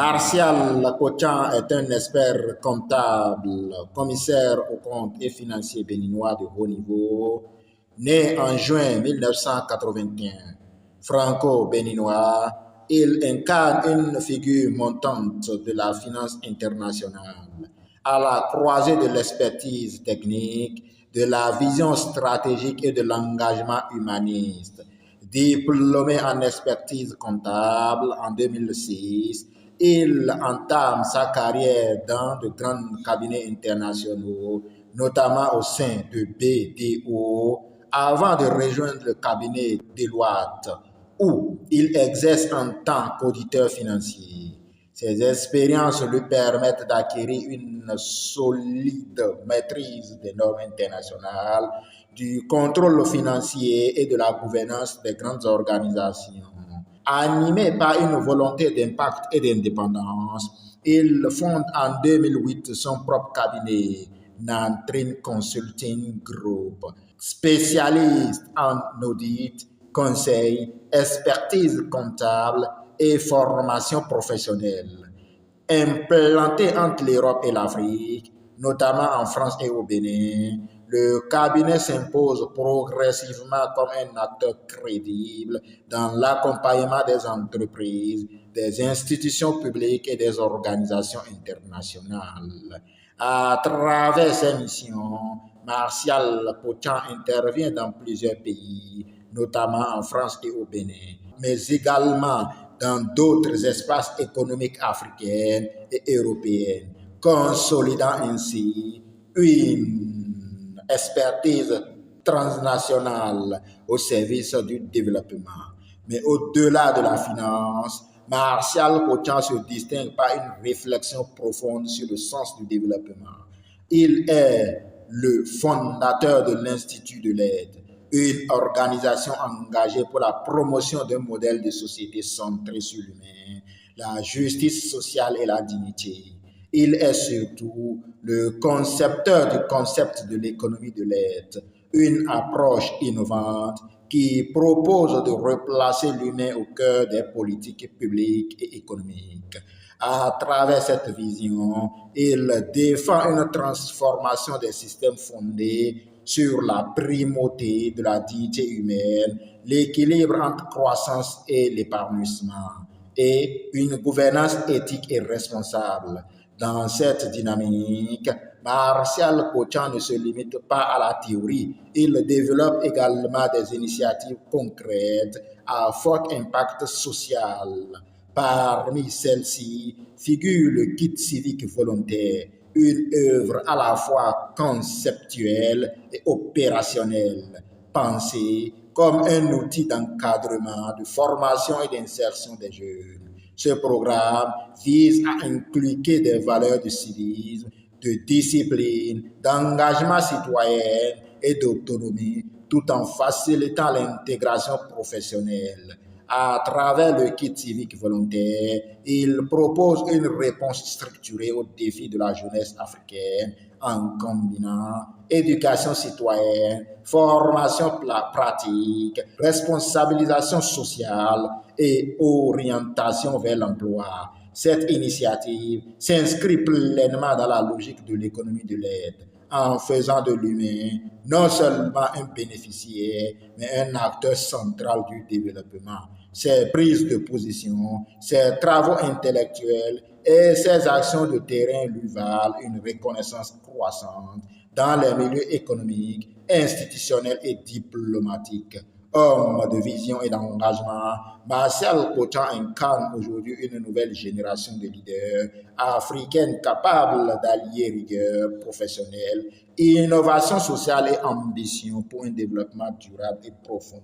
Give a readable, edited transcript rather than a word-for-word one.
Martial Kochan est un expert comptable, commissaire aux comptes et financier béninois de haut niveau, né en juin 1981. Franco-béninois, il incarne une figure montante de la finance internationale, à la croisée de l'expertise technique, de la vision stratégique et de l'engagement humaniste. Diplômé en expertise comptable en 2006, il entame sa carrière dans de grands cabinets internationaux, notamment au sein de BDO, avant de rejoindre le cabinet Deloitte, où il exerce en tant qu'auditeur financier. Ces expériences lui permettent d'acquérir une solide maîtrise des normes internationales, du contrôle financier et de la gouvernance des grandes organisations. Animé par une volonté d'impact et d'indépendance, il fonde en 2008 son propre cabinet, Nantrin Consulting Group, spécialiste en audit, conseil, expertise comptable et formation professionnelle. Implanté entre l'Europe et l'Afrique, notamment en France et au Bénin, le cabinet s'impose progressivement comme un acteur crédible dans l'accompagnement des entreprises, des institutions publiques et des organisations internationales. À travers ses missions, Martial Kochan intervient dans plusieurs pays, notamment en France et au Bénin, mais également dans d'autres espaces économiques africains et européens, consolidant ainsi une expertise transnationale au service du développement. Mais au-delà de la finance, Martial Kochan se distingue par une réflexion profonde sur le sens du développement. Il est le fondateur de l'Institut de l'aide, une organisation engagée pour la promotion d'un modèle de société centré sur l'humain, la justice sociale et la dignité. Il est surtout le concepteur du concept de l'économie de l'aide, une approche innovante qui propose de replacer l'humain au cœur des politiques publiques et économiques. À travers cette vision, il défend une transformation des systèmes fondés sur la primauté de la dignité humaine, l'équilibre entre croissance et l'épanouissement, et une gouvernance éthique et responsable. Dans cette dynamique, Martial Kochan ne se limite pas à la théorie, il développe également des initiatives concrètes à fort impact social. Parmi celles-ci figure le kit civique volontaire, une œuvre à la fois conceptuelle et opérationnelle, pensée comme un outil d'encadrement, de formation et d'insertion des jeunes. Ce programme vise à inculquer des valeurs de civisme, de discipline, d'engagement citoyen et d'autonomie, tout en facilitant l'intégration professionnelle. À travers le kit civique volontaire, il propose une réponse structurée aux défis de la jeunesse africaine en combinant éducation citoyenne, formation pratique, responsabilisation sociale et orientation vers l'emploi. Cette initiative s'inscrit pleinement dans la logique de l'économie de l'aide, en faisant de l'humain non seulement un bénéficiaire, mais un acteur central du développement. Ses prises de position, ses travaux intellectuels et ses actions de terrain lui valent une reconnaissance croissante dans les milieux économiques, institutionnels et diplomatiques. Homme de vision et d'engagement, Martial Kochan incarne aujourd'hui une nouvelle génération de leaders africaines capables d'allier rigueur professionnelle, innovation sociale et ambition pour un développement durable et profond.